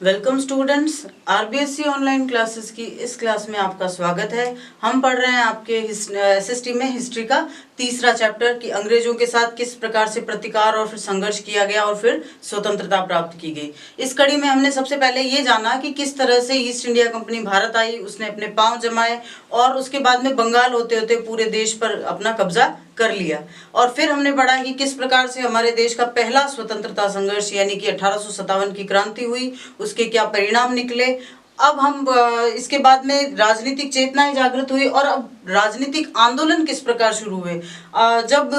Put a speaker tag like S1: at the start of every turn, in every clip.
S1: Welcome students, RBSC online classes की इस class में आपका स्वागत है। हम पढ़ रहे हैं आपके एसएसटी में हिस्ट्री का तीसरा चैप्टर कि अंग्रेजों के साथ किस प्रकार से प्रतिकार और फिर संघर्ष किया गया और फिर स्वतंत्रता प्राप्त की गई। इस कड़ी में हमने सबसे पहले ये जाना कि किस तरह से ईस्ट इंडिया कंपनी भारत आई, उसने अपने पांव जमाए और उसके बाद में बंगाल होते होते पूरे देश पर अपना कब्जा कर लिया। और फिर हमने पढ़ा कि किस प्रकार से हमारे देश का पहला स्वतंत्रता संघर्ष यानी कि 1857 की क्रांति हुई, उसके क्या परिणाम निकले। अब हम इसके बाद में राजनीतिक चेतनाएं जागृत हुई और अब राजनीतिक आंदोलन किस प्रकार शुरू हुए। जब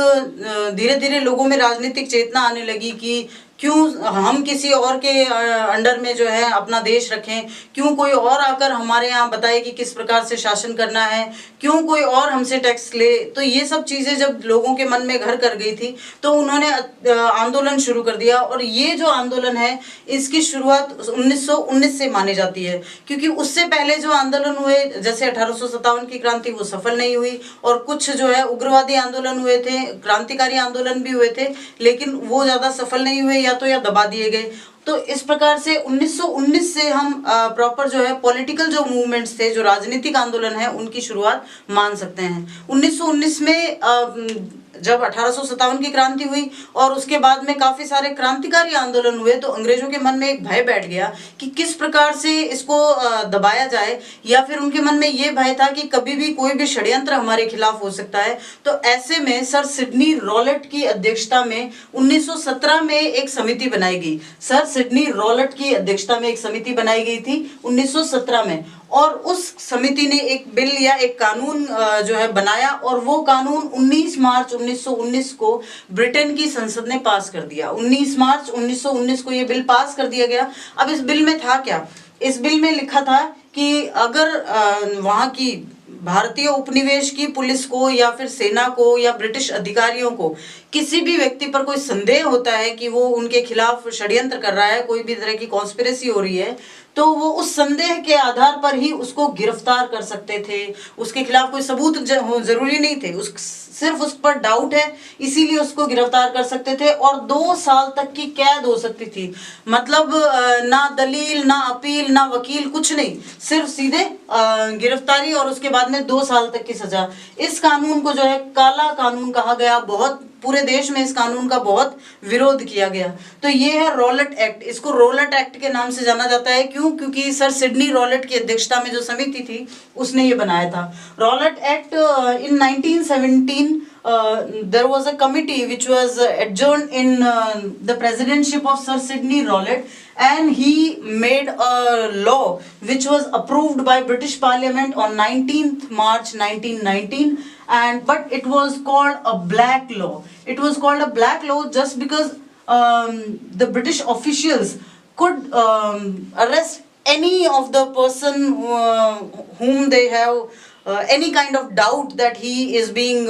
S1: धीरे धीरे लोगों में राजनीतिक चेतना आने लगी कि क्यों हम किसी और के अंडर में जो है अपना देश रखें, क्यों कोई और आकर हमारे यहाँ बताए कि किस प्रकार से शासन करना है, क्यों कोई और हमसे टैक्स ले। तो ये सब चीज़ें जब लोगों के मन में घर कर गई थी तो उन्होंने आंदोलन शुरू कर दिया। और ये जो आंदोलन है इसकी शुरुआत 1919 से मानी जाती है, क्योंकि उससे पहले जो आंदोलन हुए जैसे 1857 की क्रांति वो सफल नहीं हुई और कुछ जो है उग्रवादी आंदोलन हुए थे, क्रांतिकारी आंदोलन भी हुए थे, लेकिन वो ज़्यादा सफल नहीं हुए या दबा दिए गए। तो इस प्रकार से 1919 से हम प्रॉपर जो है पॉलिटिकल जो मूवमेंट्स थे, जो राजनीतिक आंदोलन है, उनकी शुरुआत मान सकते हैं। 1919 में जब 1857 की क्रांति हुई और उसके बाद में काफी सारे क्रांतिकारी आंदोलन हुए तो अंग्रेजों के मन में एक भय बैठ गया कि किस प्रकार से इसको दबाया जाए, या फिर उनके मन में ये भय था कि कभी भी कोई भी षड्यंत्र हमारे खिलाफ हो सकता है। तो ऐसे में सर सिडनी रॉलेट की अध्यक्षता में 1917 में एक समिति बनाई गई। सर सिडनी रॉलेट की अध्यक्षता में एक समिति बनाई गई थी 1917 में, और उस समिति ने एक बिल या एक कानून जो है बनाया और वो कानून 19 मार्च 1919 को ब्रिटेन की संसद ने पास कर दिया। 19 मार्च 1919 को ये बिल पास कर दिया गया। अब इस बिल में था क्या? इस बिल में लिखा था कि अगर वहाँ की भारतीय उपनिवेश की पुलिस को या फिर सेना को या ब्रिटिश अधिकारियों को किसी भी व्यक्ति पर कोई संदेह होता है कि वो उनके खिलाफ षड्यंत्र कर रहा है, कोई भी तरह की कॉन्स्पिरेसी हो रही है, तो वो उस संदेह के आधार पर ही उसको गिरफ्तार कर सकते थे। उसके खिलाफ कोई सबूत जरूरी नहीं थे, सिर्फ उस पर डाउट है इसीलिए उसको गिरफ्तार कर सकते थे और 2 साल तक की कैद हो सकती थी। मतलब ना दलील, ना अपील, ना वकील, कुछ नहीं, सिर्फ सीधे गिरफ्तारी और उसके बाद में 2 साल तक की सजा। इस कानून को जो है काला कानून कहा गया। बहुत पूरे देश में इस कानून का बहुत विरोध किया गया। तो ये है रॉलेट एक्ट। इसको रॉलेट एक्ट के नाम से जाना जाता है। क्यों? क्योंकि सर सिडनी रॉलेट की अध्यक्षता में जो समिति थी उसने ये बनाया था। Rowlatt act in 1917 there was a committee which was adjourned in the presidentship of Sir Sidney Rowlett, and he made a law which was approved by British Parliament on 19th March 1919, and but it was called a black law. It was called a black law just because the British officials could arrest any of the person whom they have any kind of doubt that he is being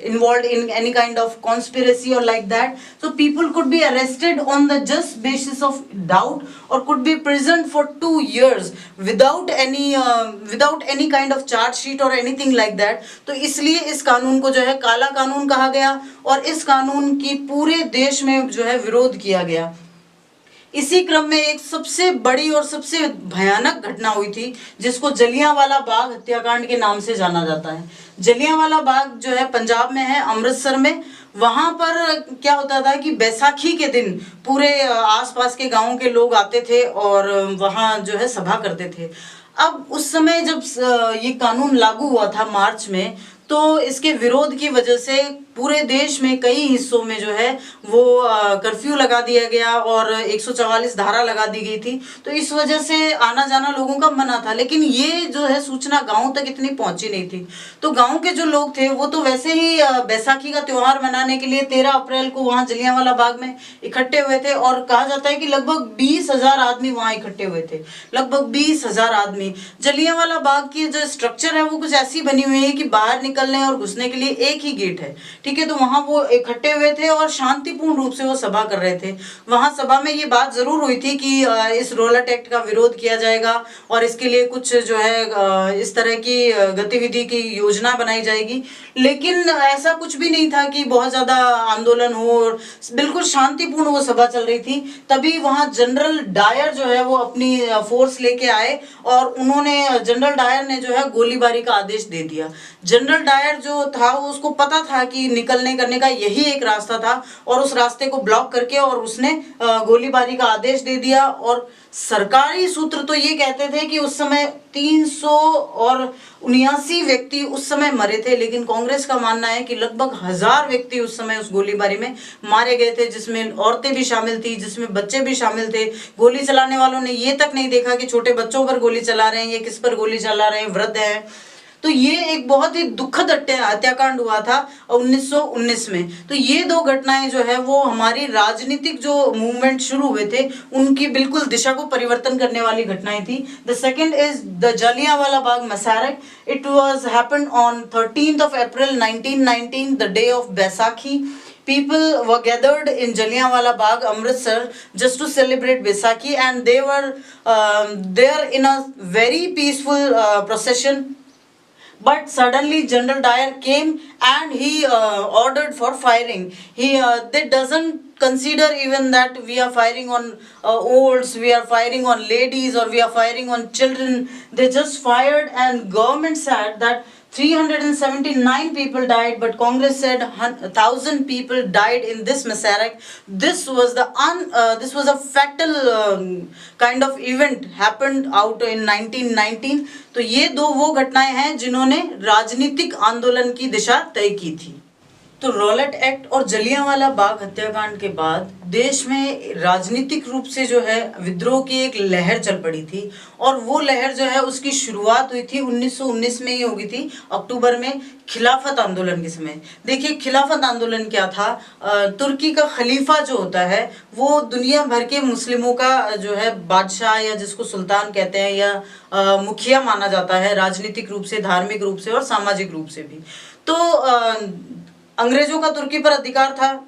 S1: involved in any kind of conspiracy or like that. So people could be arrested on the just basis of doubt or could be imprisoned for 2 years without any kind of charge sheet or anything like that. तो इसलिए इस कानून को जो है काला कानून कहा गया और इस कानून की पूरे देश में जो है विरोध किया गया। इसी क्रम में एक सबसे बड़ी और सबसे भयानक घटना हुई थी जिसको जलियांवाला बाग हत्याकांड के नाम से जाना जाता है। जलियांवाला बाग जो है पंजाब में है, अमृतसर में। वहां पर क्या होता था कि बैसाखी के दिन पूरे आसपास के गांवों के लोग आते थे और वहां जो है सभा करते थे। अब उस समय जब ये कानून लागू हुआ था मार्च में, तो इसके विरोध की वजह से पूरे देश में कई हिस्सों में जो है वो कर्फ्यू लगा दिया गया और 144 धारा लगा दी गई थी। तो इस वजह से आना जाना लोगों का मना था, लेकिन ये जो है सूचना गांव तक इतनी पहुंची नहीं थी। तो गांव के जो लोग थे वो तो वैसे ही बैसाखी का त्योहार मनाने के लिए 13 अप्रैल को वहां जलियांवाला बाग में इकट्ठे हुए थे और कहा जाता है कि लगभग 20,000 आदमी वहां इकट्ठे हुए थे, लगभग 20,000 आदमी। जलियांवाला बाग की जो स्ट्रक्चर है वो कुछ ऐसी बनी हुई है कि बाहर निकलने और घुसने के लिए एक ही गेट है, ठीक है। तो वहां वो इकट्ठे हुए थे और शांतिपूर्ण रूप से वो सभा कर रहे थे। वहां सभा में ये बात जरूर हुई थी कि इस रोलट एक्ट का विरोध किया जाएगा और इसके लिए कुछ जो है इस तरह की गतिविधि की योजना बनाई जाएगी, लेकिन ऐसा कुछ भी नहीं था कि बहुत ज्यादा आंदोलन हो, और बिल्कुल शांतिपूर्ण वो सभा चल रही थी। तभी वहां जनरल डायर जो है वो अपनी फोर्स लेके आए और उन्होंने, जनरल डायर ने जो है गोलीबारी का आदेश दे दिया। जनरल डायर जो था उसको पता था कि निकलने करने का यही एक रास्ता था, और उस रास्ते को ब्लॉक करके और उसने गोलीबारी का आदेश दे दिया। और सरकारी सूत्र तो ये कहते थे कि उस समय 379 व्यक्ति उस समय मरे थे, लेकिन कांग्रेस का मानना है कि लगभग 1000 व्यक्ति उस समय उस गोलीबारी में मारे गए थे, जिसमें औरतें भी शामिल थी, जिसमें बच्चे भी शामिल थे। गोली चलाने वालों ने ये तक नहीं देखा कि छोटे बच्चों पर गोली चला रहे हैं या किस पर गोली चला रहे हैं, वृद्ध हैं। तो ये एक बहुत ही दुखद हत्याकांड हुआ था 1919 में। तो ये दो घटनाएं जो है वो हमारी राजनीतिक जो मूवमेंट शुरू हुए थे उनकी बिल्कुल दिशा को परिवर्तन करने वाली घटनाएं थी। The second is the Jallianwala Bagh massacre. It was happened on 13th of April 1919, the day of Baisakhi. People were gathered in Jallianwala Bagh, Amritsar, just to celebrate Baisakhi, and they were there in a very peaceful procession. But suddenly General Dyer came and he ordered for firing. They doesn't consider even that we are firing on olds, we are firing on ladies, or we are firing on children. They just fired, and government said that 379 people died, but Congress said 1000 people died in this massacre. This was a fatal kind of event happened out in 1919. तो ये दो वो घटनाएं हैं जिन्होंने राजनीतिक आंदोलन की दिशा तय की थी। तो रॉलेट एक्ट और जलियांवाला बाग हत्याकांड के बाद देश में राजनीतिक रूप से जो है विद्रोह की एक लहर चल पड़ी थी, और वो लहर जो है उसकी शुरुआत हुई थी 1919 में ही होगी थी, अक्टूबर में, खिलाफत आंदोलन के समय। देखिए खिलाफत आंदोलन क्या था। तुर्की का खलीफा जो होता है वो दुनिया भर के मुस्लिमों का जो है बादशाह, या जिसको सुल्तान कहते हैं, या मुखिया माना जाता है, राजनीतिक रूप से, धार्मिक रूप से और सामाजिक रूप से भी। तो अंग्रेजों का तुर्की पर अधिकार था।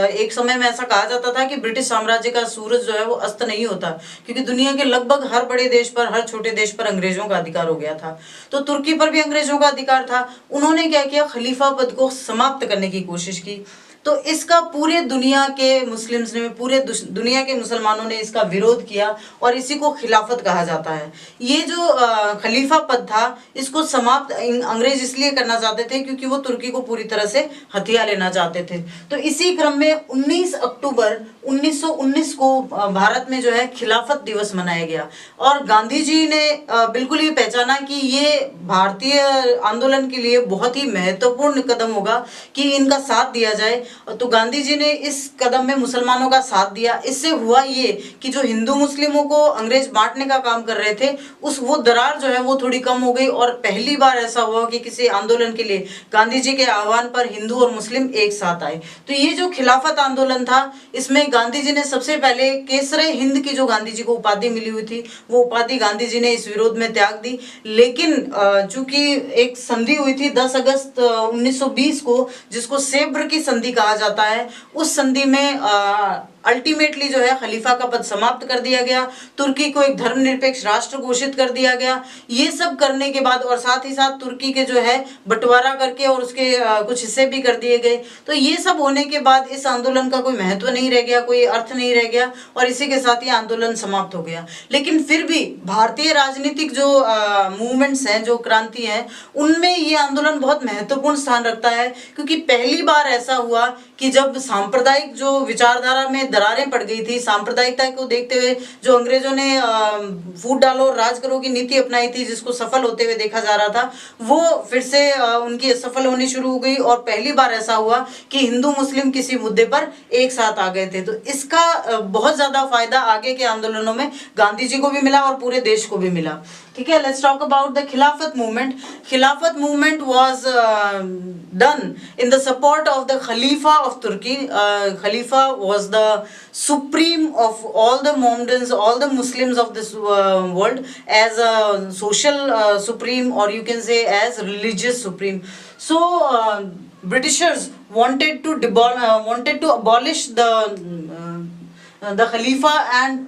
S1: एक समय में ऐसा कहा जाता था कि ब्रिटिश साम्राज्य का सूरज जो है वो अस्त नहीं होता, क्योंकि दुनिया के लगभग हर बड़े देश पर, हर छोटे देश पर अंग्रेजों का अधिकार हो गया था। तो तुर्की पर भी अंग्रेजों का अधिकार था। उन्होंने क्या किया, खलीफा पद को समाप्त करने की कोशिश की। तो इसका पूरे दुनिया के मुस्लिम्स ने, पूरे दुनिया के मुसलमानों ने इसका विरोध किया, और इसी को खिलाफत कहा जाता है। ये जो खलीफा पद था इसको समाप्त अंग्रेज इसलिए करना चाहते थे क्योंकि वो तुर्की को पूरी तरह से हथिया लेना चाहते थे। तो इसी क्रम में 19 अक्टूबर 1919 को भारत में जो है खिलाफत दिवस मनाया गया, और गांधी जी ने बिल्कुल ये पहचाना कि ये भारतीय आंदोलन के लिए बहुत ही महत्वपूर्ण कदम होगा कि इनका साथ दिया जाए। तो गांधी जी ने इस कदम में मुसलमानों का साथ दिया। इससे हुआ ये कि जो हिंदू मुस्लिमों को अंग्रेज बांटने का काम कर रहे थे, वो दरार जो है वो थोड़ी कम हो गई, और पहली बार ऐसा हुआ कि किसी आंदोलन के लिए गांधी जी के आह्वान पर हिंदू और मुस्लिम एक साथ आए। तो ये जो खिलाफत आंदोलन था, इसमें गांधी जी ने सबसे पहले केसरे हिंद की जो गांधी जी को उपाधि मिली हुई थी, वो उपाधि गांधी जी ने इस विरोध में त्याग दी। लेकिन चूंकि एक संधि हुई थी 10 अगस्त 1920 को, जिसको सेब्र की संधि कहा जाता है, उस संधि में अल्टीमेटली जो है खलीफा का पद समाप्त कर दिया गया, तुर्की को एक धर्मनिरपेक्ष राष्ट्र घोषित कर दिया गया। ये सब करने के बाद, और साथ ही साथ तुर्की के जो है बंटवारा करके और उसके कुछ हिस्से भी कर दिए गए। तो ये सब होने के बाद इस आंदोलन का कोई महत्व नहीं रह गया, कोई अर्थ नहीं रह गया, और इसी के साथ ही आंदोलन समाप्त हो गया। लेकिन फिर भी भारतीय राजनीतिक जो मूवमेंट्स हैं, जो क्रांति है, उनमें ये आंदोलन बहुत महत्वपूर्ण स्थान रखता है, क्योंकि पहली बार ऐसा हुआ कि जब सांप्रदायिक जो विचारधारा में दरारें पड़ गई थी, सांप्रदायिकता को देखते हुए जो अंग्रेजों ने फूट डालो राज करो की नीति अपनाई थी, जिसको सफल होते हुए देखा जा रहा था, वो फिर से उनकी असफल होनी शुरू हो गई। और पहली बार ऐसा हुआ कि हिंदू मुस्लिम किसी मुद्दे पर एक साथ आ गए थे। तो इसका बहुत ज्यादा फायदा आगे के आंदोलनों में गांधी जी को भी मिला और पूरे देश को भी मिला। ठीक है, let's talk about the Khilafat movement. Khilafat movement was done in the support of the Khalifa of Turkey. Khalifa was the supreme of all the Mohammedans, all the Muslims of this world, as a social supreme, or you can say as religious supreme. So Britishers wanted to abolish the Khalifa, and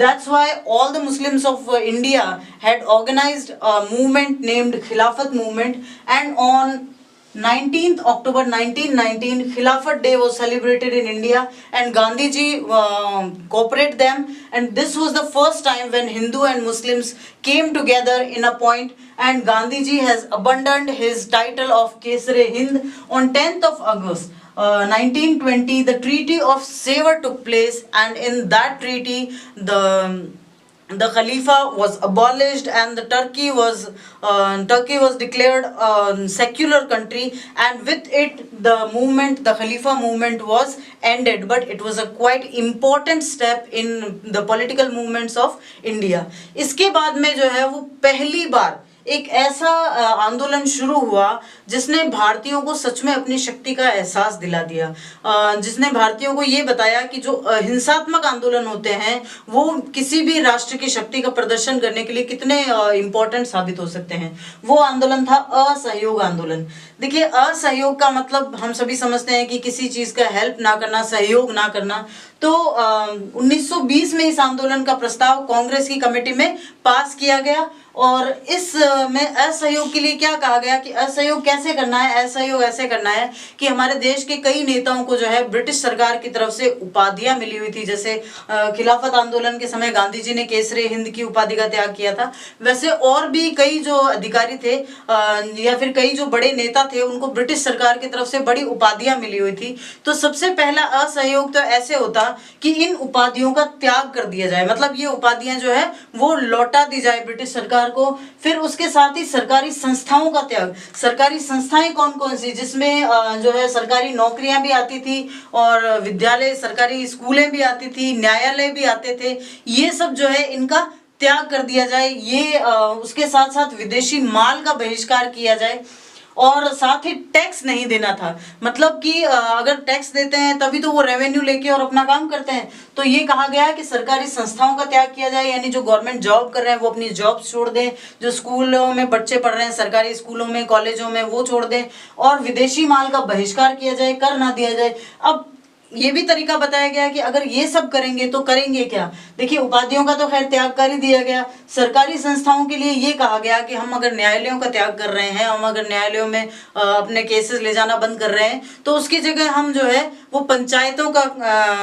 S1: that's why all the Muslims of India had organized a movement named Khilafat movement, and on 19th October 1919 Khilafat Day was celebrated in India, and Gandhi ji cooperated them, and this was the first time when Hindu and Muslims came together in a point, and Gandhi ji has abandoned his title of Kesare-Hind on 10th of August 1920. The Treaty of Sevres took place, and in that treaty the Khalifa was abolished, and the Turkey was declared a secular country, and with it the Khalifa movement was ended. But it was a quite important step in the political movements of India. इसके बाद में जो है वो पहली बार एक ऐसा आंदोलन शुरू हुआ जिसने भारतीयों को सच में अपनी शक्ति का एहसास दिला दिया, जिसने भारतीयों को ये बताया कि जो हिंसात्मक आंदोलन होते हैं वो किसी भी राष्ट्र की शक्ति का प्रदर्शन करने के लिए कितने इम्पोर्टेंट साबित हो सकते हैं। वो आंदोलन था असहयोग आंदोलन। देखिए, असहयोग का मतलब हम सभी समझते हैं कि किसी चीज का हेल्प ना करना, सहयोग ना करना। तो 1920 में इस आंदोलन का प्रस्ताव कांग्रेस की कमेटी में पास किया गया, और इस में असहयोग के लिए क्या कहा गया कि असहयोग कैसे करना है। असहयोग ऐसे करना है कि हमारे देश के कई नेताओं को जो है ब्रिटिश सरकार की तरफ से उपाधियां मिली हुई थी, जैसे खिलाफत आंदोलन के समय गांधी जी ने केसरे हिंद की उपाधि का त्याग किया था, वैसे और भी कई जो अधिकारी थे या फिर कई जो बड़े नेता थे उनको ब्रिटिश सरकार की तरफ से बड़ी उपाधियां मिली हुई थी। तो सबसे पहला असहयोग तो ऐसे होता कि इन उपाधियों का त्याग कर दिया जाए, मतलब ये उपाधियां जो है वो लौटा दी जाए ब्रिटिश सरकार को। फिर उसके साथ ही सरकारी संस्थाओं का त्याग। सरकारी संस्थाएं कौन कौन सी, जिसमें जो है सरकारी नौकरियां भी आती थी और विद्यालय, सरकारी स्कूलें भी आती थी, न्यायालय भी आते थे, ये सब जो है इनका त्याग कर दिया जाए। ये उसके साथ साथ विदेशी माल का बहिष्कार किया जाए, और साथ ही टैक्स नहीं देना था। मतलब कि अगर टैक्स देते हैं तभी तो वो रेवेन्यू लेके और अपना काम करते हैं। तो ये कहा गया है कि सरकारी संस्थाओं का त्याग किया जाए, यानी जो गवर्नमेंट जॉब कर रहे हैं वो अपनी जॉब छोड़ दें, जो स्कूलों में बच्चे पढ़ रहे हैं सरकारी स्कूलों में, कॉलेजों में, वो छोड़ दें, और विदेशी माल का बहिष्कार किया जाए, कर ना दिया जाए। अब ये भी तरीका बताया गया कि अगर ये सब करेंगे तो करेंगे क्या। देखिए, उपाधियों का तो खैर त्याग कर ही दिया गया। सरकारी संस्थाओं के लिए ये कहा गया कि हम अगर न्यायालयों का त्याग कर रहे हैं, हम अगर न्यायालयों में अपने केसेस ले जाना बंद कर रहे हैं, तो उसकी जगह हम जो है वो पंचायतों का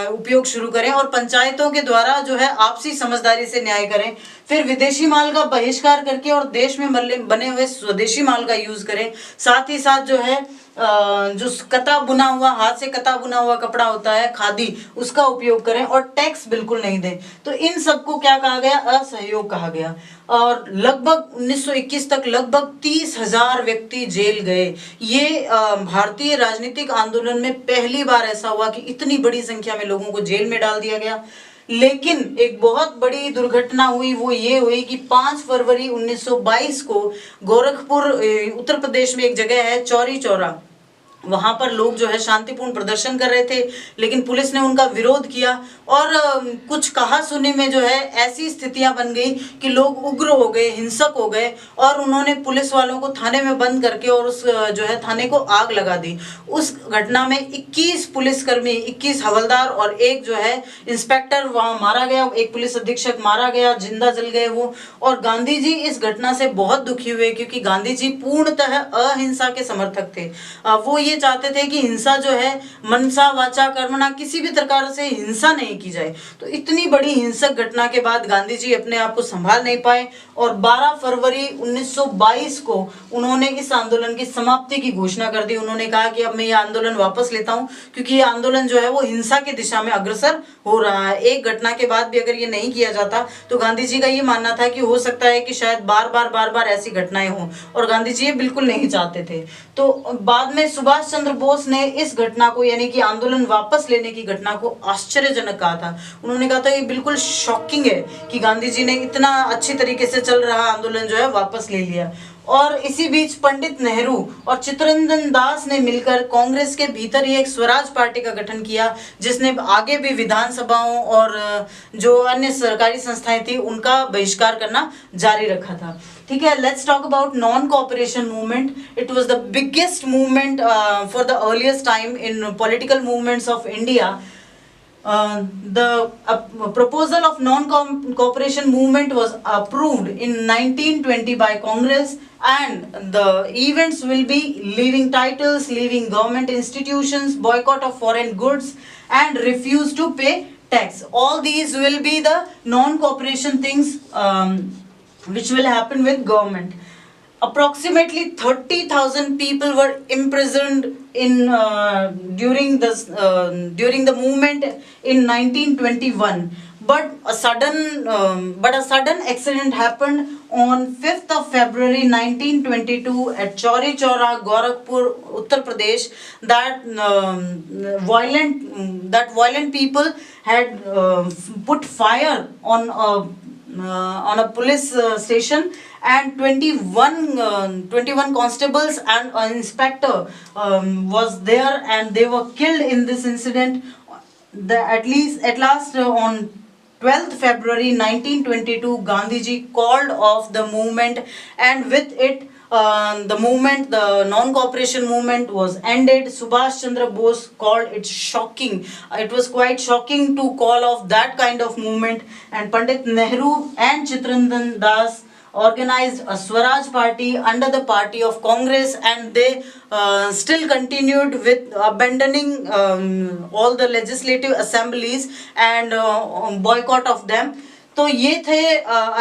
S1: उपयोग शुरू करें, और पंचायतों के द्वारा जो है आपसी समझदारी से न्याय करें। फिर विदेशी माल का बहिष्कार करके और देश में बने हुए स्वदेशी माल का यूज करें। साथ ही साथ जो है जो कता बुना हुआ, हाथ से कता बुना हुआ कपड़ा होता है खादी, उसका उपयोग करें, और टैक्स बिल्कुल नहीं दें। तो इन सबको क्या कहा गया, असहयोग कहा गया। और लगभग 1921 तक लगभग 30,000 व्यक्ति जेल गए। ये भारतीय राजनीतिक आंदोलन में पहली बार ऐसा हुआ कि इतनी बड़ी संख्या में लोगों को जेल में डाल दिया गया। लेकिन एक बहुत बड़ी दुर्घटना हुई, वो ये हुई कि 5 फरवरी 1922 को गोरखपुर उत्तर प्रदेश में एक जगह है चौरी चौरा, वहां पर लोग जो है शांतिपूर्ण प्रदर्शन कर रहे थे, लेकिन पुलिस ने उनका विरोध किया, और कुछ कहा सुनी में जो है ऐसी स्थितियां बन गई कि लोग उग्र हो गए, हिंसक हो गए, और उन्होंने पुलिस वालों को थाने में बंद करके और उस जो है थाने को आग लगा दी। उस घटना में 21 पुलिसकर्मी, 21 हवलदार और एक जो है इंस्पेक्टर वहां मारा गया, एक पुलिस अधीक्षक मारा गया, जिंदा जल गए वो। और गांधी जी इस घटना से बहुत दुखी हुए, क्योंकि गांधी जी पूर्णतः अहिंसा के समर्थक थे। वो ये चाहते थे कि हिंसा जो है मनसा वाचा कर्मणा, किसी भी प्रकार से हिंसा नहीं की जाए। तो इतनी बड़ी हिंसक घटना के बाद गांधी जी अपने आप को संभाल नहीं पाए, और 12 फरवरी 1922 को उन्होंने इस आंदोलन की समाप्ति की घोषणा कर दी। उन्होंने कहा कि अब मैं ये आंदोलन वापस लेता हूं, क्योंकि ये आंदोलन जो है वो हिंसा की दिशा में अग्रसर हो रहा है। एक घटना के बाद भी अगर ये नहीं किया जाता तो गांधी जी का ये मानना था कि हो सकता है कि शायद बार बार ऐसी घटनाएं हों, और गांधी जी ये बिल्कुल नहीं चाहते थे। तो बाद में सुभाष चंद्र बोस ने इस घटना को, यानी कि आंदोलन वापस लेने की घटना को आश्चर्यजनक कहा था। उन्होंने कहा था ये बिल्कुल शॉकिंग है कि गांधी जी ने इतना अच्छी तरीके से चल रहा आंदोलन जो है वापस ले लिया। और इसी बीच पंडित नेहरू और चित्तरंजन दास ने मिलकर कांग्रेस के भीतर ही एक स्वराज पार्टी का गठन किया, जिसने आगे भी विधानसभाओं और जो अन्य सरकारी संस्थाएं थी उनका बहिष्कार करना जारी रखा था। ठीक है, let's talk about non cooperation movement. It was the biggest movement for the earliest time in political movements of India. The proposal of non-cooperation movement was approved in 1920 by Congress, and the events will be leaving titles, leaving government institutions, boycott of foreign goods, and refuse to pay tax. All these will be the non-cooperation things which will happen with government. Approximately 30,000 people were imprisoned in during the movement in 1921. But a sudden accident happened on 5th of February 1922 at Chauri Chaura, Gorakhpur, Uttar Pradesh. That violent people had put fire on a police station, and 21 constables and an inspector was there, and they were killed in this incident. At last on 12th February 1922, Gandhiji called off the movement, and with it the non-cooperation movement was ended. Subhash Chandra Bose called it shocking. It was quite shocking to call off that kind of movement, and Pandit Nehru and Chittaranjan Das organized a Swaraj party under the party of Congress, and they still continued with abandoning all the legislative assemblies and boycott of them. तो ये थे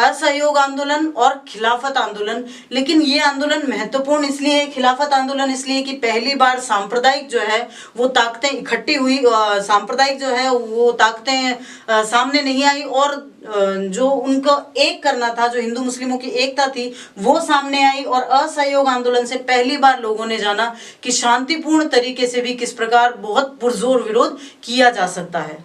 S1: असहयोग आंदोलन और खिलाफत आंदोलन। लेकिन ये आंदोलन महत्वपूर्ण इसलिए है, खिलाफत आंदोलन इसलिए कि पहली बार सांप्रदायिक जो है वो ताकतें इकट्ठी हुई, सांप्रदायिक जो है वो ताकतें सामने नहीं आई, और जो उनको एक करना था, जो हिंदू मुस्लिमों की एकता थी वो सामने आई। और असहयोग आंदोलन से पहली बार लोगों ने जाना कि शांतिपूर्ण तरीके से भी किस प्रकार बहुत पुरजोर विरोध किया जा सकता है।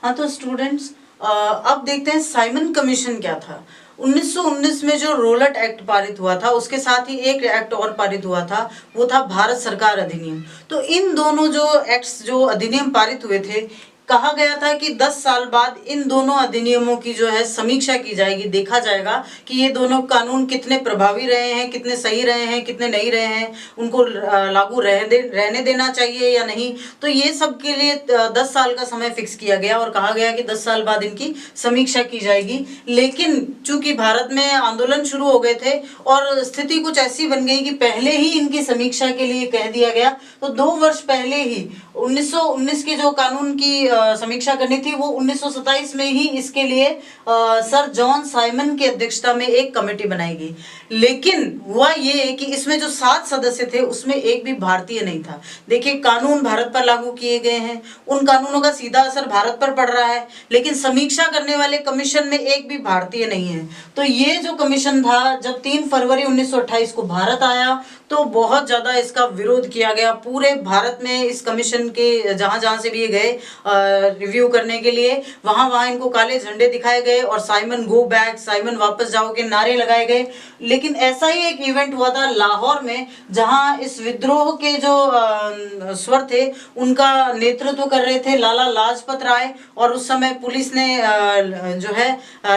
S1: हाँ, तो स्टूडेंट्स अब देखते हैं साइमन कमीशन क्या था। 1919 में जो रोलट एक्ट पारित हुआ था, उसके साथ ही एक एक्ट और पारित हुआ था, वो था भारत सरकार अधिनियम। तो इन दोनों जो एक्ट्स, जो अधिनियम पारित हुए थे, कहा गया था कि 10 साल बाद इन दोनों अधिनियमों की जो है समीक्षा की जाएगी, देखा जाएगा कि ये दोनों कानून कितने प्रभावी रहे हैं, कितने सही रहे हैं, कितने नहीं रहे हैं, उनको लागू रहने देना चाहिए या नहीं। तो ये सब के लिए 10 साल का समय फिक्स किया गया और कहा गया कि 10 साल बाद इनकी समीक्षा की जाएगी। लेकिन चूंकि भारत में आंदोलन शुरू हो गए थे और स्थिति कुछ ऐसी बन गई कि पहले ही इनकी समीक्षा के लिए कह दिया गया, तो 2 वर्ष पहले ही 1919 के जो कानून की समीक्षा करनी थी, वो 1927 में ही इसके लिए सर जॉन साइमन की अध्यक्षता में एक कमेटी बनाई गई। लेकिन हुआ ये कि इसमें जो 7 सदस्य थे उसमें एक भी भारतीय नहीं था। देखिए, कानून भारत पर लागू किए गए हैं, उन कानूनों का सीधा असर भारत पर पड़ रहा है, लेकिन समीक्षा करने वाले कमीशन में एक भी भारतीय नहीं है। तो ये जो कमीशन था, जब 3 फरवरी 1928 को भारत आया तो बहुत ज़्यादा इसका विरोध किया गया। पूरे भारत में इस कमीशन के जहाँ से भी ये गए रिव्यू करने के लिए, वहाँ इनको काले झंडे दिखाए गए और साइमन गो बैक, साइमन वापस जाओ के नारे लगाए गए। लेकिन ऐसा ही एक इवेंट हुआ था लाहौर में, जहाँ इस विद्रोह के जो स्वर थे उनका नेतृत्व कर रहे थे लाला लाजपत राय, और उस समय पुलिस ने जो है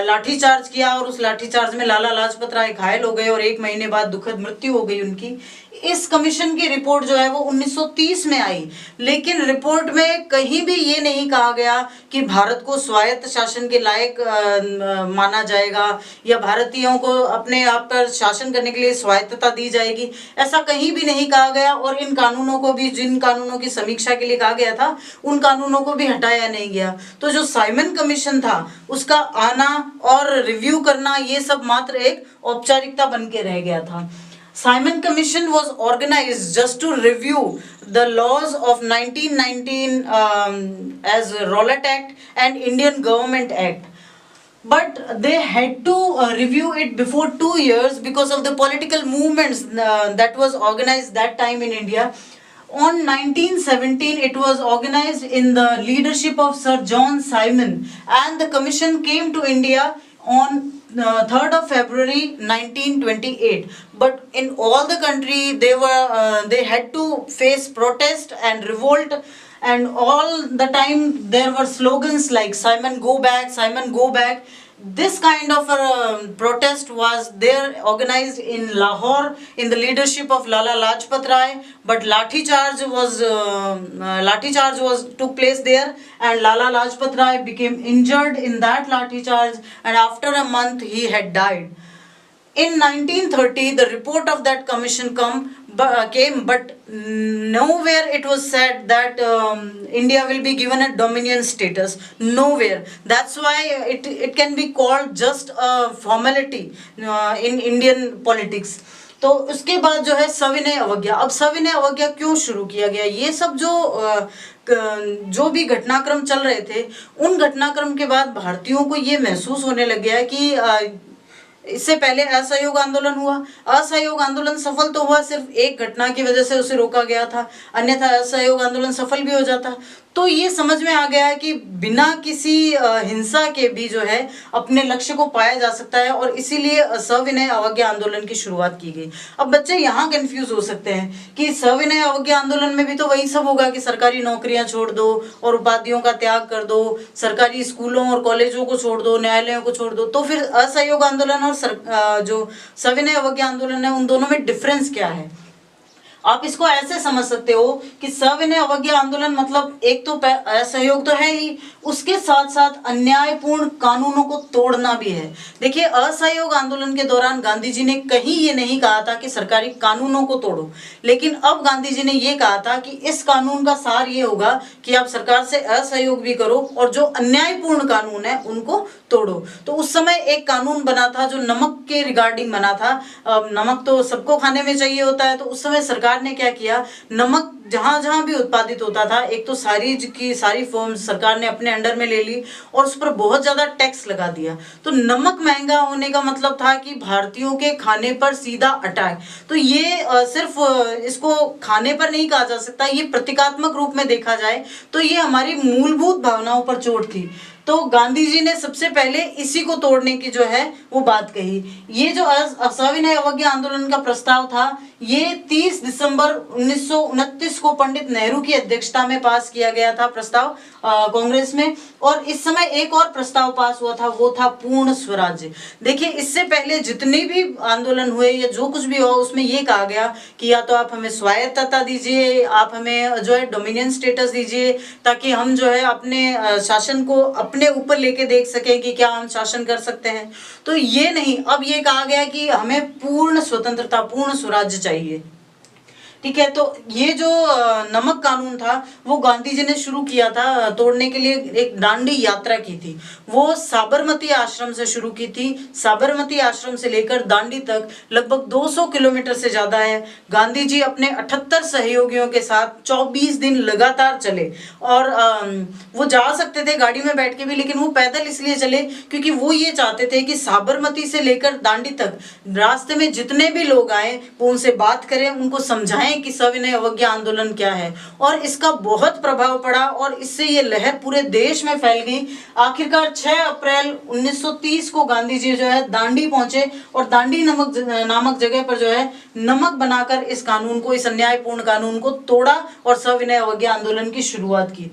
S1: लाठीचार्ज किया, और उस लाठीचार्ज में लाला लाजपत राय घायल हो गए और 1 महीने बाद दुखद मृत्यु हो गई उनकी। इस कमीशन की रिपोर्ट जो है वो 1930 में आई, लेकिन रिपोर्ट में कहीं भी ये नहीं कहा गया कि भारत को स्वायत्त शासन के लायक माना जाएगा या भारतीयों को अपने आप पर शासन करने के लिए स्वायत्तता दी जाएगी, ऐसा कहीं भी नहीं कहा गया। और इन कानूनों को भी, जिन कानूनों की समीक्षा के लिए कहा गया था, उन कानूनों को भी हटाया नहीं गया। तो जो साइमन कमीशन था उसका आना और रिव्यू करना, ये सब मात्र एक औपचारिकता बन के रह गया था। Simon Commission was organized just to review the laws of 1919 as Rowlatt Act and Indian Government Act. But they had to review it before 2 years because of the political movements that was organized that time in India. On 1917, it was organized in the leadership of Sir John Simon, and the commission came to India on 3rd of February 1928, but in all the country they had to face protest and revolt, and all the time there were slogans like Simon go back, Simon go back. This kind of protest was there organized in Lahore in the leadership of Lala Lajpat Rai, but lathi charge was took place there, and Lala Lajpat Rai became injured in that lathi charge, and after a month he had died. In 1930, the report of that commission came, but nowhere it was said that India will be given a dominion status. Nowhere. That's why it can be called just a formality in Indian politics. तो उसके बाद जो है सविनय अवज्ञा. अब सविनय अवज्ञा क्यों शुरू किया गया? ये सब जो भी घटनाक्रम चल रहे थे, उन घटनाक्रम के बाद भारतीयों को ये महसूस होने लग गया कि इससे पहले असहयोग आंदोलन हुआ. असहयोग आंदोलन सफल तो हुआ, सिर्फ एक घटना की वजह से उसे रोका गया था, अन्यथा असहयोग आंदोलन सफल भी हो जाता. तो ये समझ में आ गया है कि बिना किसी हिंसा के भी जो है अपने लक्ष्य को पाया जा सकता है, और इसीलिए सविनय अवज्ञा आंदोलन की शुरुआत की गई. अब बच्चे यहाँ कंफ्यूज हो सकते हैं कि सविनय अवज्ञा आंदोलन में भी तो वही सब होगा कि सरकारी नौकरियां छोड़ दो और उपाधियों का त्याग कर दो, सरकारी स्कूलों और कॉलेजों को छोड़ दो, न्यायालयों को छोड़ दो. तो फिर असहयोग आंदोलन और जो सविनय अवज्ञा आंदोलन है, उन दोनों में डिफरेंस क्या है? आप इसको ऐसे समझ सकते हो कि सविनय अवज्ञा आंदोलन मतलब एक तो असहयोग तो है ही, उसके साथ साथ अन्यायपूर्ण कानूनों को तोड़ना भी है. देखिए, असहयोग आंदोलन के दौरान गांधी जी ने कहीं ये नहीं कहा था कि सरकारी कानूनों को तोड़ो, लेकिन अब गांधी जी ने ये कहा था कि इस कानून का सार ये होगा कि आप सरकार से असहयोग भी करो और जो अन्यायपूर्ण कानून है उनको तोड़ो. तो उस समय एक कानून बना था जो नमक के रिगार्डिंग बना था. नमक तो सबको खाने में चाहिए होता है, तो उस समय सरकार ने क्या किया, नमक जहां जहां भी उत्पादित होता था, एक तो सारी फर्म सरकार ने अपने अंडर में ले ली और उस पर बहुत ज्यादा टैक्स लगा दिया. तो नमक महंगा होने का मतलब था कि भारतीयों के खाने पर सीधा अटैक. तो ये सिर्फ इसको खाने पर नहीं कहा जा सकता, ये प्रतीकात्मक रूप में देखा जाए तो ये हमारी मूलभूत भावनाओं पर चोट थी. तो गांधी जी ने सबसे पहले इसी को तोड़ने की जो है वो बात कही. ये जो सविनय अवज्ञा आंदोलन का प्रस्ताव था, ये 30 दिसंबर 1929 को पंडित नेहरू की अध्यक्षता में पास किया गया था प्रस्ताव कांग्रेस में. और इस समय एक और प्रस्ताव पास हुआ था, वो था पूर्ण स्वराज्य. देखिए, इससे पहले जितने भी आंदोलन हुए या जो कुछ भी हुआ, उसमें ये कहा गया कि या तो आप हमें स्वायत्तता दीजिए, आप हमें जो है डोमिनियन स्टेटस दीजिए, ताकि हम जो है अपने शासन को अपने ऊपर लेके देख सके कि क्या हम शासन कर सकते हैं. तो ये नहीं, अब ये कहा गया कि हमें पूर्ण स्वतंत्रता, पूर्ण स्वराज्य चाहिए. ठीक है, तो ये जो नमक कानून था वो गांधी जी ने शुरू किया था तोड़ने के लिए. एक दांडी यात्रा की थी, वो साबरमती आश्रम से शुरू की थी. साबरमती आश्रम से लेकर दांडी तक लगभग 200 किलोमीटर से ज्यादा है. गांधी जी अपने 78 सहयोगियों के साथ 24 दिन लगातार चले, और वो जा सकते थे गाड़ी में बैठ के भी, लेकिन वो पैदल इसलिए चले क्योंकि वो ये चाहते थे कि साबरमती से लेकर दांडी तक रास्ते में जितने भी लोग आए वो उनसे बात करें, उनको समझाएं कि सविनय अवज्ञा आंदोलन क्या है. और इसका बहुत प्रभाव पड़ा और इससे ये लहर पूरे देश में फैल गई. आखिरकार 6 अप्रैल 1930 को गांधी जी जो है दांडी पहुंचे और दांडी नामक जगह पर जो है नमक बनाकर इस कानून को, इस अन्यायपूर्ण कानून को तोड़ा और सविनय अवज्ञा आंदोलन की शुरुआत की.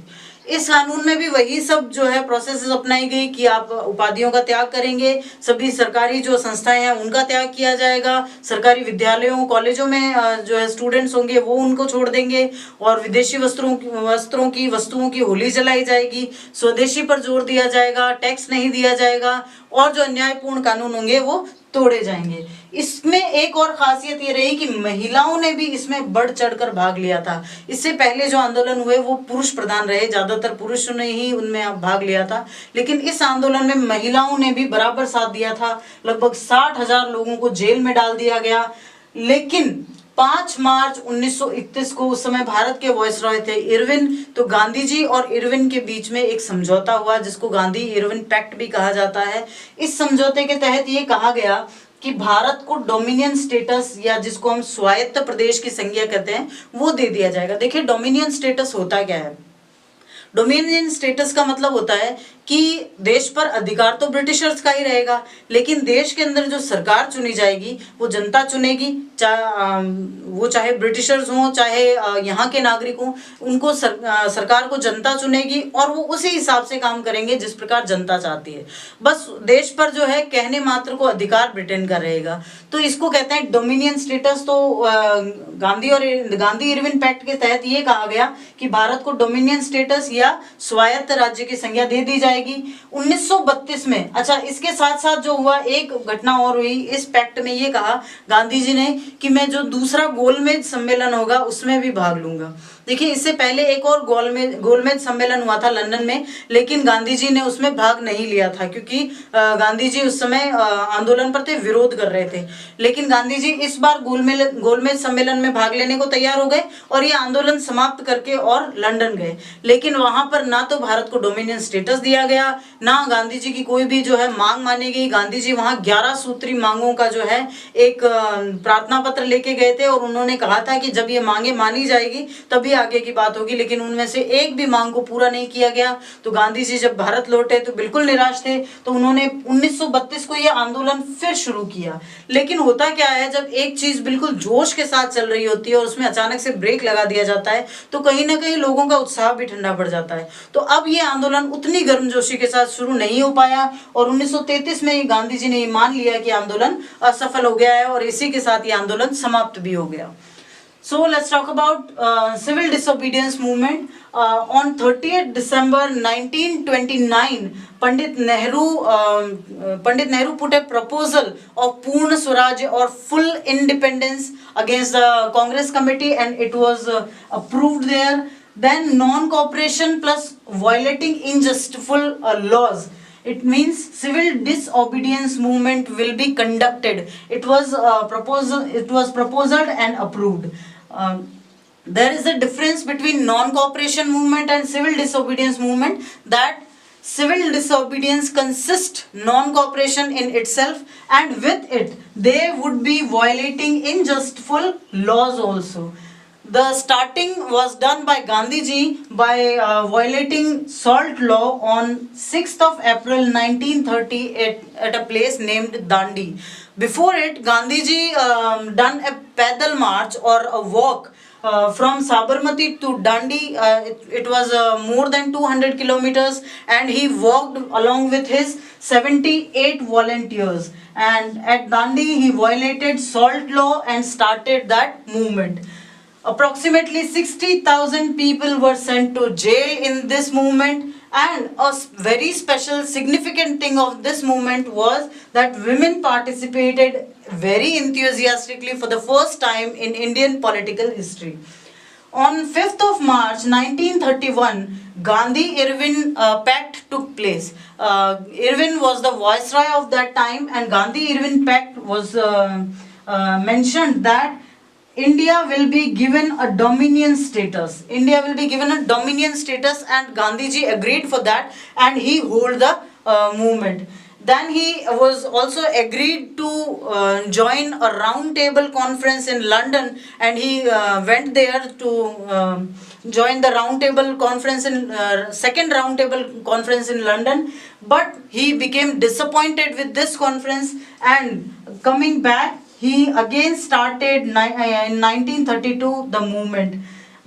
S1: इस कानून में भी वही सब जो है प्रोसेस अपनाई गई कि आप उपाधियों का त्याग करेंगे, सभी सरकारी जो संस्थाएं हैं उनका त्याग किया जाएगा, सरकारी विद्यालयों कॉलेजों में जो है स्टूडेंट्स होंगे वो उनको छोड़ देंगे, और विदेशी वस्तुओं की होली जलाई जाएगी, स्वदेशी पर जोर दिया जाएगा, टैक्स नहीं दिया जाएगा, और जो अन्यायपूर्ण कानून होंगे वो तोड़े जाएंगे. इसमें एक और खासियत ये रही कि महिलाओं ने भी इसमें बढ़ चढ़कर भाग लिया था. इससे पहले जो आंदोलन हुए वो पुरुष प्रधान रहे, ज्यादातर पुरुषों ने ही उनमें भाग लिया था, लेकिन इस आंदोलन में महिलाओं ने भी बराबर साथ दिया था. लगभग 60,000 लोगों को जेल में डाल दिया गया. लेकिन 5 मार्च 1931 को, उस समय भारत के वायसरॉय थे इरविन, तो गांधी जी और इरविन के बीच में एक समझौता हुआ जिसको गांधी इरविन पैक्ट भी कहा जाता है. इस समझौते के तहत ये कहा गया कि भारत को डोमिनियन स्टेटस, या जिसको हम स्वायत्त प्रदेश की संज्ञा कहते हैं, वो दे दिया जाएगा. देखिए, डोमिनियन स्टेटस होता क्या है? डोमिनियन स्टेटस का मतलब होता है कि देश पर अधिकार तो ब्रिटिशर्स का ही रहेगा, लेकिन देश के अंदर जो सरकार चुनी जाएगी वो जनता चुनेगी, वो चाहे ब्रिटिशर्स हों चाहे यहाँ के नागरिक हों, उनको सरकार को जनता चुनेगी और वो उसी हिसाब से काम करेंगे जिस प्रकार जनता चाहती है। बस देश पर जो है कहने मात्र को अधिकार ब्रिटेन का रहेगा। तो इसको कहते हैं डोमिनियन स्टेटस। तो गांधी इरविन पैक्ट के तहत ये कहा गया कि भारत को डोमिनियन स्टेटस या स्वायत्त राज्य की संज्ञा दे दी जाएगी 1932 में। अच्छा, इसके साथ साथ जो हुआ एक घटना और हुई इस पैक्ट में, ये कहा गांधी जी ने कि मैं जो दूसरा गोलमेज सम्मेलन होगा उसमें भी भाग लूंगा। देखिए, इससे पहले एक और गोलमेज सम्मेलन हुआ था लंदन में, लेकिन गांधी जी ने उसमें भाग नहीं लिया था क्योंकि गांधी जी उस समय आंदोलन पर थे, विरोध कर रहे थे। लेकिन गांधी जी इस बार गोलमेज सम्मेलन में भाग लेने को तैयार हो गए और ये आंदोलन समाप्त करके और लंदन गए। लेकिन वहां पर ना तो भारत को डोमिनियन स्टेटस दिया गया, ना गांधी जी की कोई भी जो है मांग मानी गई। गांधी जी वहां 11 सूत्री मांगों का जो है एक प्रार्थना पत्र लेके गए थे और उन्होंने कहा था कि जब ये मांगे मानी जाएगी तभी आगे की बात होगी, लेकिन उनमें से एक भी मांग को पूरा नहीं किया गया। तो गांधी जी जब भारत लौटे तो बिल्कुल निराश थे, तो उन्होंने 1932 को यह आंदोलन फिर शुरू किया। लेकिन होता क्या है, जब एक चीज बिल्कुल जोश के साथ चल रही होती है और उसमें अचानक से ब्रेक लगा दिया जाता है तो कहीं ना कहीं लोगों का उत्साह भी ठंडा पड़ जाता है। तो अब ये आंदोलन उतनी गर्मजोशी के साथ शुरू नहीं हो पाया और 1933 में गांधी जी ने मान लिया कि आंदोलन असफल हो गया है और इसी के साथ ये आंदोलन समाप्त भी हो गया। So let's talk about civil disobedience movement. On 30th December 1929, Pandit Nehru put a proposal of Purna Swaraj or full independence against the Congress committee, and it was approved there. Then non-cooperation plus violating injustifiable laws. It means civil disobedience movement will be conducted. It was proposed and approved. There is a difference between non-cooperation movement and civil disobedience movement, that civil disobedience consists non-cooperation in itself, and with it they would be violating injustifiable laws also. The starting was done by Gandhi ji by violating salt law on 6th of April 1930 at a place named Dandi. Before it, Gandhi ji done a pedal march or a walk from Sabarmati to Dandi. It was more than 200 kilometers, and he walked along with his 78 volunteers. And at Dandi, he violated salt law and started that movement. Approximately 60,000 people were sent to jail in this movement, and a very special significant thing of this movement was that women participated very enthusiastically for the first time in Indian political history. On 5th of March 1931, Gandhi-Irwin Pact took place. Irwin was the viceroy of that time, and Gandhi-Irwin Pact was mentioned that India will be given a dominion status. India will be given a dominion status, and Gandhi ji agreed for that, and he hold the movement. Then he was also agreed to join a round table conference in London, and he went there to join the round table conference in second round table conference in London. But he became disappointed with this conference, and coming back, he again started in 1932 the movement.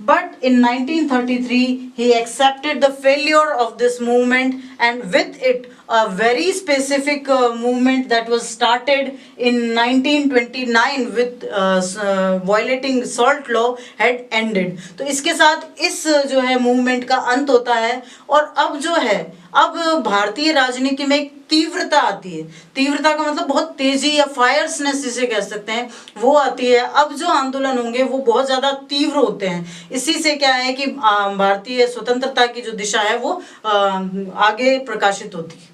S1: But in 1933 he accepted the failure of this movement, and with it a very specific movement that was started in 1929 with violating salt law had ended. तो इसके साथ इस जो है movement का अंत होता है, और अब जो है अब भारतीय राजनीति में एक तीव्रता आती है। तीव्रता का मतलब बहुत तेजी या फायरनेस जिसे कह सकते हैं वो आती है। अब जो आंदोलन होंगे वो बहुत ज्यादा तीव्र होते हैं। इसी से क्या है कि भारतीय स्वतंत्रता की जो दिशा है वो आगे प्रकाशित होती है।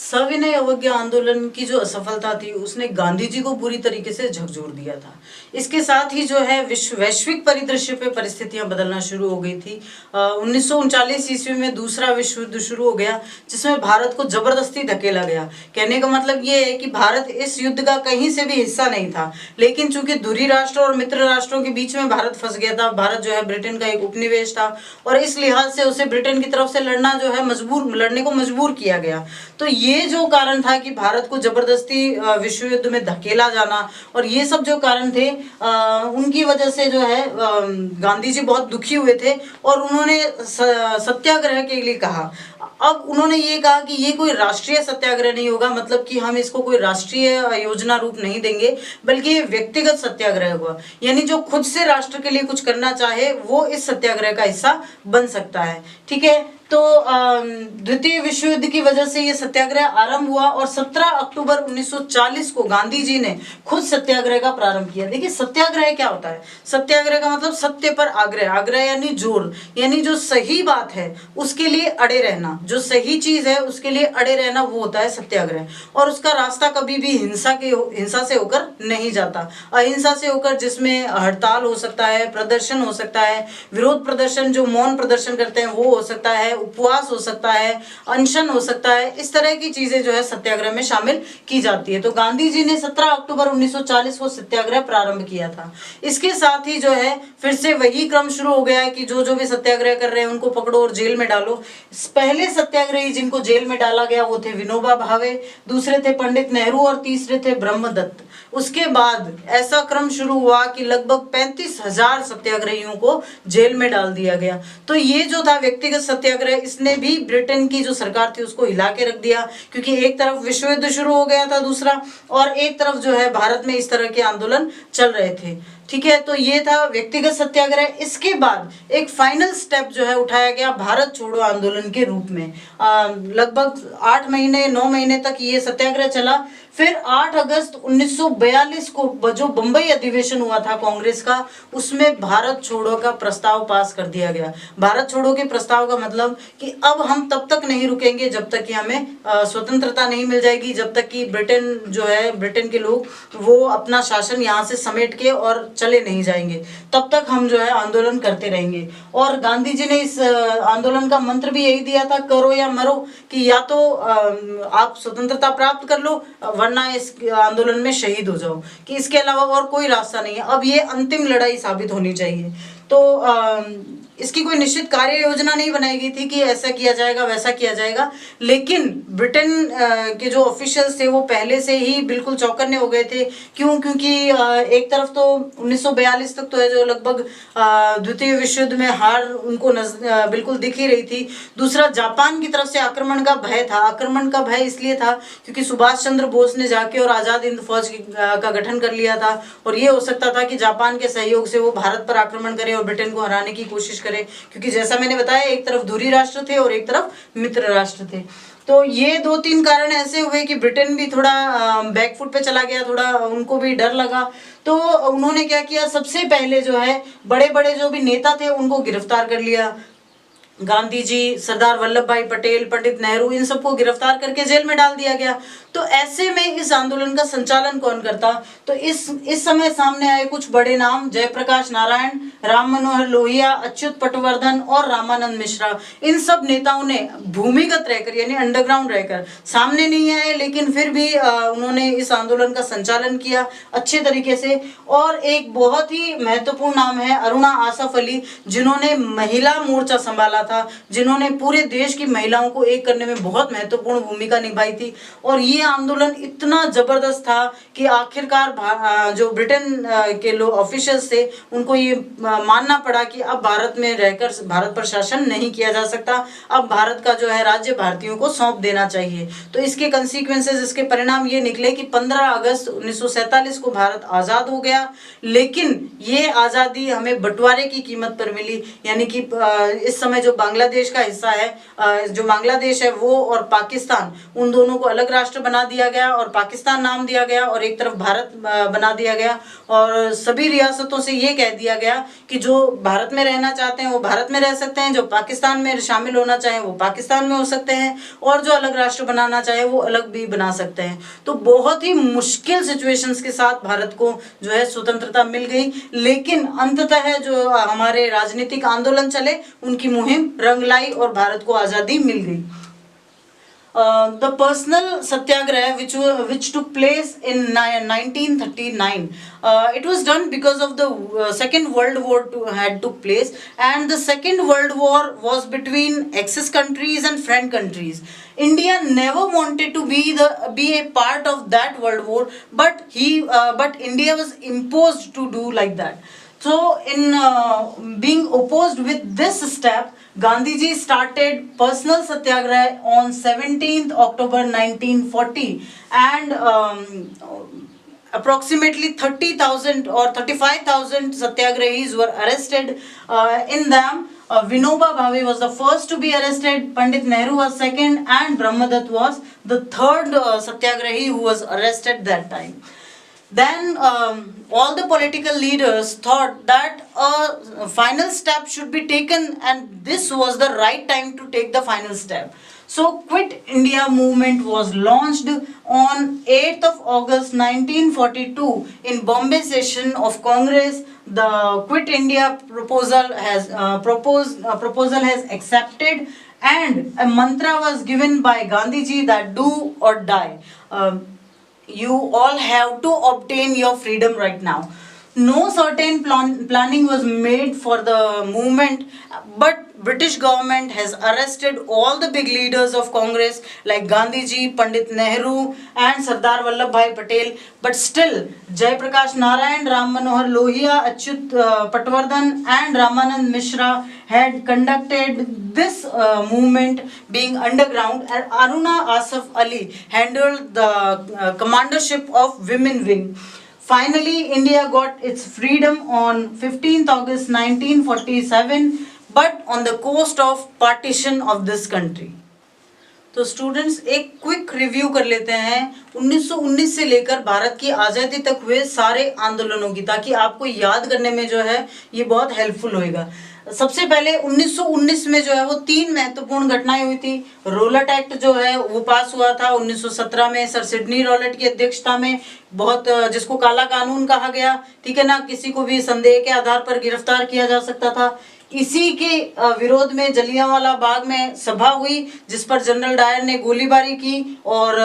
S1: सविनय अवज्ञा आंदोलन की जो असफलता थी उसने गांधी जी को बुरी तरीके से झकझोर दिया था। इसके साथ ही जो है वैश्विक परिदृश्य पे परिस्थितियां बदलना शुरू हो गई थी। 1939 ईस्वी में दूसरा विश्व युद्ध शुरू हो गया, जिसमें भारत को जबरदस्ती धकेला गया। कहने का मतलब ये है कि भारत इस युद्ध का कहीं से भी हिस्सा नहीं था, लेकिन चूंकि धुरी राष्ट्र और मित्र राष्ट्रों के बीच में भारत फंस गया था। भारत जो है ब्रिटेन का एक उपनिवेश था और इस लिहाज से उसे ब्रिटेन की तरफ से लड़ने को मजबूर किया गया। तो ये जो कारण था कि भारत को जबरदस्ती विश्व युद्ध में धकेला जाना और ये सब जो कारण थे, उनकी वजह से जो है गांधी जी बहुत दुखी हुए थे और उन्होंने सत्याग्रह के लिए कहा। अब उन्होंने ये कहा कि ये कोई राष्ट्रीय सत्याग्रह नहीं होगा, मतलब कि हम इसको कोई राष्ट्रीय योजना रूप नहीं देंगे, बल्कि ये व्यक्तिगत सत्याग्रह होगा। यानी जो खुद से राष्ट्र के लिए कुछ करना चाहे वो इस सत्याग्रह का हिस्सा बन सकता है। ठीक है, तो द्वितीय विश्व युद्ध की वजह से ये सत्याग्रह आरंभ हुआ और 17 अक्टूबर 1940 को गांधी जी ने खुद सत्याग्रह का प्रारंभ किया। देखिए सत्याग्रह क्या होता है? सत्याग्रह का मतलब सत्य पर आग्रह, आग्रह यानी जोर, यानी जो सही बात है उसके लिए अड़े रहना, जो सही चीज है उसके लिए अड़े रहना, वो होता है सत्याग्रह। और उसका रास्ता कभी भी हिंसा से होकर नहीं जाता, अहिंसा से होकर, जिसमें हड़ताल हो सकता है, प्रदर्शन हो सकता है, विरोध प्रदर्शन, जो मौन प्रदर्शन करते हैं वो हो सकता है, उपवास हो सकता है, अनशन हो सकता है। इस तरह की चीजें जो है सत्याग्रह में शामिल की जाती है। तो गांधी जी ने 17 अक्टूबर 1940 को सत्याग्रह प्रारंभ किया था। इसके साथ ही जो है फिर से वही क्रम शुरू हो गया है कि जो भी सत्याग्रह कर रहे हैं उनको पकड़ो और जेल में डालो। पहले सत्याग्रही जिनको जेल में डाला गया वो थे विनोबा भावे, दूसरे थे पंडित नेहरू और तीसरे थे ब्रह्मदत्त। उसके बाद ऐसा क्रम शुरू हुआ कि लगभग 35,000 सत्याग्रहियों को जेल में डाल दिया गया। तो ये जो था व्यक्तिगत सत्याग्रह, इसने भी ब्रिटेन की जो सरकार थी उसको हिला के रख दिया, क्योंकि एक तरफ विश्व युद्ध शुरू हो गया था दूसरा, और एक तरफ जो है भारत में इस तरह के आंदोलन चल रहे थे। ठीक है, तो ये था व्यक्तिगत सत्याग्रह। इसके बाद एक फाइनल स्टेप जो है उठाया गया भारत छोड़ो आंदोलन के रूप में। लगभग 8 महीने 9 महीने तक ये सत्याग्रह चला। फिर 8 अगस्त 1942 को जो बंबई अधिवेशन हुआ था कांग्रेस का, उसमें भारत छोड़ो का प्रस्ताव पास कर दिया गया। भारत छोड़ो के प्रस्ताव का मतलब कि अब हम तब तक नहीं रुकेंगे जब तक कि हमें स्वतंत्रता नहीं मिल जाएगी, जब तक कि ब्रिटेन के लोग वो अपना शासन यहाँ से समेट के और चले नहीं जाएंगे, तब तक हम जो है आंदोलन करते रहेंगे। और गांधी जी ने इस आंदोलन का मंत्र भी यही दिया था, करो या मरो, कि या तो आप स्वतंत्रता प्राप्त कर लो वरना इस आंदोलन में शहीद हो जाओ, कि इसके अलावा और कोई रास्ता नहीं है। अब ये अंतिम लड़ाई साबित होनी चाहिए। तो इसकी कोई निश्चित कार्य योजना नहीं बनाई गई थी कि ऐसा किया जाएगा वैसा किया जाएगा, लेकिन ब्रिटेन के जो ऑफिशियल्स थे वो पहले से ही बिल्कुल चौकन्ने हो गए थे। क्यों? क्योंकि एक तरफ तो 1942 तक तो है जो लगभग द्वितीय विश्व युद्ध में हार उनको बिल्कुल दिख ही रही थी। दूसरा, जापान की तरफ से आक्रमण का भय था। आक्रमण का भय इसलिए था क्योंकि सुभाष चंद्र बोस ने जाके और आजाद हिंद फौज का गठन कर लिया था, और ये हो सकता था कि जापान के सहयोग से वो भारत पर आक्रमण करे और ब्रिटेन को हराने की कोशिश करे, क्योंकि जैसा मैंने बताया एक तरफ धुरी राष्ट्र थे और एक तरफ मित्र राष्ट्र थे। तो ये 2-3 कारण ऐसे हुए कि ब्रिटेन भी थोड़ा बैकफुट पे चला गया, थोड़ा उनको भी डर लगा। तो उन्होंने क्या किया, सबसे पहले जो है बड़े बड़े जो भी नेता थे उनको गिरफ्तार कर लिया। गांधी जी, सरदार वल्लभ भाई पटेल, पंडित नेहरू, इन सबको गिरफ्तार करके जेल में डाल दिया गया। तो ऐसे में इस आंदोलन का संचालन कौन करता? तो इस समय सामने आए कुछ बड़े नाम, जयप्रकाश नारायण, राम मनोहर लोहिया, अच्युत पटवर्धन और रामानंद मिश्रा। इन सब नेताओं ने भूमिगत रहकर यानी अंडरग्राउंड रहकर, सामने नहीं आए लेकिन फिर भी उन्होंने इस आंदोलन का संचालन किया अच्छे तरीके से। और एक बहुत ही महत्वपूर्ण नाम है अरुणा आसफ अली, जिन्होंने महिला मोर्चा संभाला था, जिन्होंने पूरे देश की महिलाओं को एक करने में बहुत महत्वपूर्ण भूमिका निभाई थी। और ये आंदोलन इतना जबरदस्त था कि आखिरकार जो ब्रिटेन के लोग ऑफिशियल्स थे उनको ये मानना पड़ा कि अब भारत में रहकर भारत पर शासन नहीं किया जा सकता, अब भारत का जो है राज्य भारतीयों को सौंप देना चाहिए। तो इसके कंसीक्वेंसेस, इसके परिणाम ये निकले कि 15 अगस्त 1947 को भारत आजाद हो गया। लेकिन ये आजादी हमें बंटवारे की कीमत पर मिली, यानी कि इस समय जो जो बांग्लादेश का हिस्सा है, जो बांग्लादेश है वो और पाकिस्तान, उन दोनों को अलग राष्ट्र बना दिया गया और पाकिस्तान नाम दिया गया और एक तरफ भारत बना दिया गया। और सभी रियासतों से ये कह दिया गया कि जो भारत में रहना चाहते हैं वो भारत में रह सकते हैं, जो पाकिस्तान में शामिल होना चाहें वो पाकिस्तान में हो सकते हैं, और जो अलग राष्ट्र बनाना चाहे वो अलग भी बना सकते हैं। तो बहुत ही मुश्किल सिचुएशंस के साथ भारत को जो है स्वतंत्रता मिल गई, लेकिन अंततः जो हमारे राजनीतिक आंदोलन चले उनकी मुहिम रंग लाई और भारत को आजादी मिल गई। The personal satyagraha which took place in 1939, it was done because of the Second World War had took place, and the Second World War was between Axis countries and friend countries. India never wanted to be a part of that World War, but India was imposed to do like that. So in being opposed with this step, Gandhi ji started personal satyagraha on 17th October 1940, and approximately 30,000 or 35,000 satyagrahis were arrested. In them, Vinoba Bhave was the first to be arrested, Pandit Nehru was second, and Brahmadatta was the third satyagrahi who was arrested that time. Then all the political leaders thought that a final step should be taken, and this was the right time to take the final step. So Quit India movement was launched on 8th of August 1942 in Bombay session of Congress. The Quit India proposal has accepted, and a mantra was given by Gandhi ji that do or die. You all have to obtain your freedom right now. No certain planning was made for the movement, but British government has arrested all the big leaders of Congress like Gandhi ji, Pandit Nehru and Sardar Vallabhbhai Patel. But still, Jai Prakash Narayan, Ram Manohar Lohia, Achyut Patwardhan and Ramanand Mishra had conducted this movement being underground, and Aruna Asaf Ali handled the commandership of Women Wing. Finally, India got its freedom on 15th August 1947, but on the cost of partition of this country. तो students एक quick review कर लेते हैं 1919 से लेकर भारत की आज़ादी तक हुए सारे आंदोलनों की, ताकि आपको याद करने में जो है ये बहुत हेल्पफुल होएगा। सबसे पहले 1919 में जो है वो 3 महत्वपूर्ण घटनाएं हुई थी। रोलट एक्ट जो है वो पास हुआ था 1917 में सर सिडनी रोलट की अध्यक्षता में, बहुत जिसको काला कानून कहा गया, ठीक है ना, किसी को भी संदेह के आधार पर गिरफ्तार किया जा सकता था। इसी के विरोध में जलियांवाला बाग में सभा हुई जिस पर जनरल डायर ने गोलीबारी की, और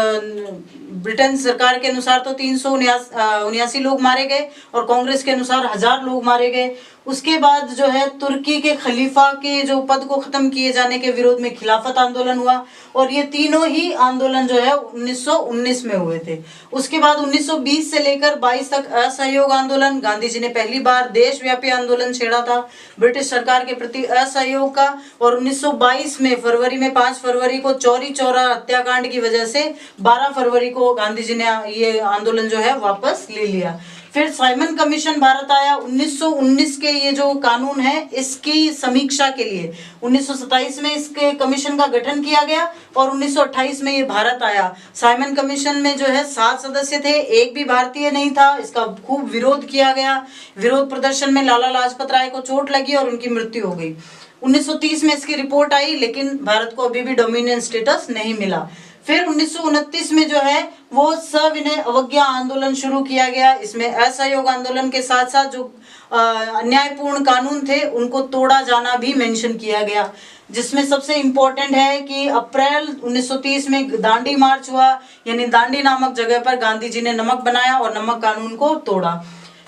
S1: ब्रिटेन सरकार के अनुसार तो 379 लोग मारे गए और कांग्रेस के अनुसार 1000 लोग मारे गए। उसके बाद जो है तुर्की के खलीफा के जो पद को खत्म किए जाने के विरोध में खिलाफत आंदोलन हुआ, और ये तीनों ही आंदोलन जो है 1919 में हुए थे। उसके बाद 1920 से लेकर 22 तक असहयोग आंदोलन, गांधी जी ने पहली बार देशव्यापी आंदोलन छेड़ा था ब्रिटिश सरकार के प्रति असहयोग का, और 1922 में फरवरी में 5 फरवरी को चौरी चौरा हत्याकांड की वजह से 12 फरवरी को गांधी जी ने ये आंदोलन जो है वापस ले लिया। फिर साइमन कमीशन भारत आया। 1919 के ये जो कानून है इसकी समीक्षा के लिए 1927 में इसके कमीशन का गठन किया गया, और 1928 में ये भारत आया। साइमन कमीशन में जो है 7 सदस्य थे, एक भी भारतीय नहीं था। इसका खूब विरोध किया गया। विरोध प्रदर्शन में लाला लाजपत राय को चोट लगी और उनकी मृत्यु हो गई। 1930 में इसकी रिपोर्ट आई, लेकिन भारत को अभी भी डोमिनियन स्टेटस नहीं मिला। फिर 1929 में जो है वो सविनय अवज्ञा आंदोलन शुरू किया गया। इसमें असहयोग आंदोलन के साथ साथ जो अन्यायपूर्ण कानून थे उनको तोड़ा जाना भी मेंशन किया गया, जिसमें सबसे इम्पोर्टेंट है कि अप्रैल 1930 में दांडी मार्च हुआ, यानी दांडी नामक जगह पर गांधी जी ने नमक बनाया और नमक कानून को तोड़ा।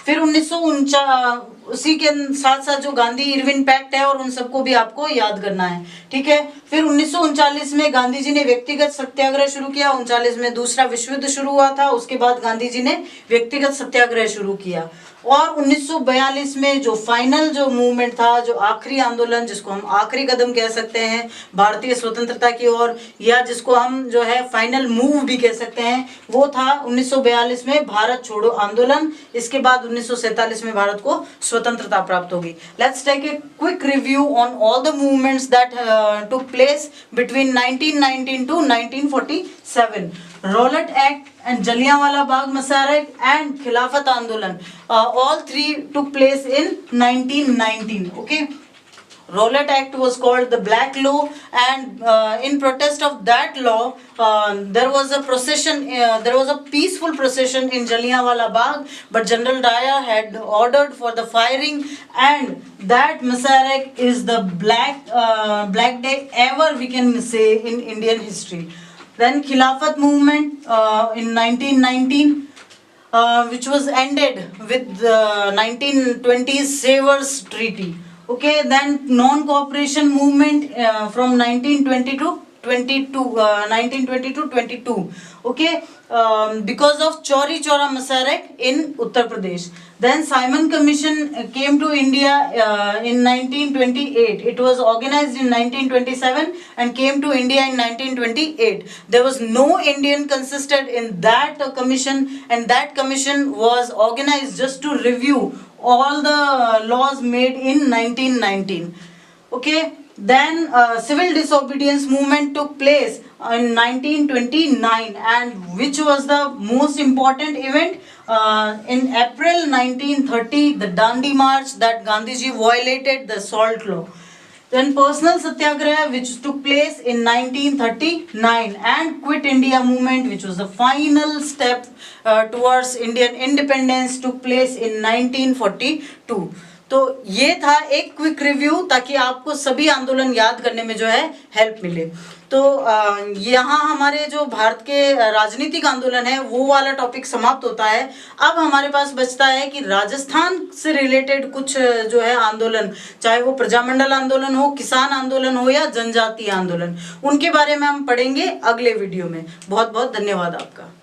S1: फिर 1949 उसी के साथ साथ जो गांधी इरविन पैक्ट है और उन सबको भी आपको याद करना है, ठीक है। फिर 1939 में गांधी जी ने व्यक्तिगत सत्याग्रह शुरू किया। 39 में दूसरा विश्व युद्ध शुरू हुआ था, उसके बाद गांधी जी ने व्यक्तिगत सत्याग्रह शुरू किया। और 1942 में जो फाइनल जो मूवमेंट था, जो आखिरी आंदोलन, जिसको हम आखिरी कदम कह सकते हैं भारतीय स्वतंत्रता की ओर, या जिसको हम जो है फाइनल मूव भी कह सकते हैं, वो था 1942 में भारत छोड़ो आंदोलन। इसके बाद 1947 में भारत को स्वतंत्रता प्राप्त होगी। Let's take a quick review on all the movements that took place between 1919 to 1947। Rowlatt Act and Jallianwala Bagh Massacre and Khilafat Andolan, all three took place in 1919. Okay, Rowlatt Act was called the Black Law, and in protest of that law, there was a procession. There was a peaceful procession in Jallianwala Bagh, but General Dyer had ordered for the firing, and that massacre is the black day ever, we can say, in Indian history. Then Khilafat movement in 1919, which was ended with the 1920s Savers Treaty. Okay, then non-cooperation movement from 1920 to 22. Okay, because of Chauri Chaura massacre in Uttar Pradesh. Then Simon Commission came to India in 1928. It was organized in 1927 and came to India in 1928. There was no Indian consisted in that commission, and that commission was organized just to review all the laws made in 1919. Okay, then civil disobedience movement took place in 1929, and which was the most important event. In April 1930, the Dandi March, that Gandhiji violated the salt law. Then personal satyagraha, which took place in 1939, and Quit India movement, which was the final step towards Indian independence, took place in 1942. तो ये था एक quick review, ताकि आपको सभी आंदोलन याद करने में जो है हेल्प मिले। तो यहाँ हमारे जो भारत के राजनीतिक आंदोलन है वो वाला टॉपिक समाप्त होता है। अब हमारे पास बचता है कि राजस्थान से रिलेटेड कुछ जो है आंदोलन, चाहे वो प्रजामंडल आंदोलन हो, किसान आंदोलन हो, या जनजातीय आंदोलन, उनके बारे में हम पढ़ेंगे अगले वीडियो में। बहुत बहुत धन्यवाद आपका।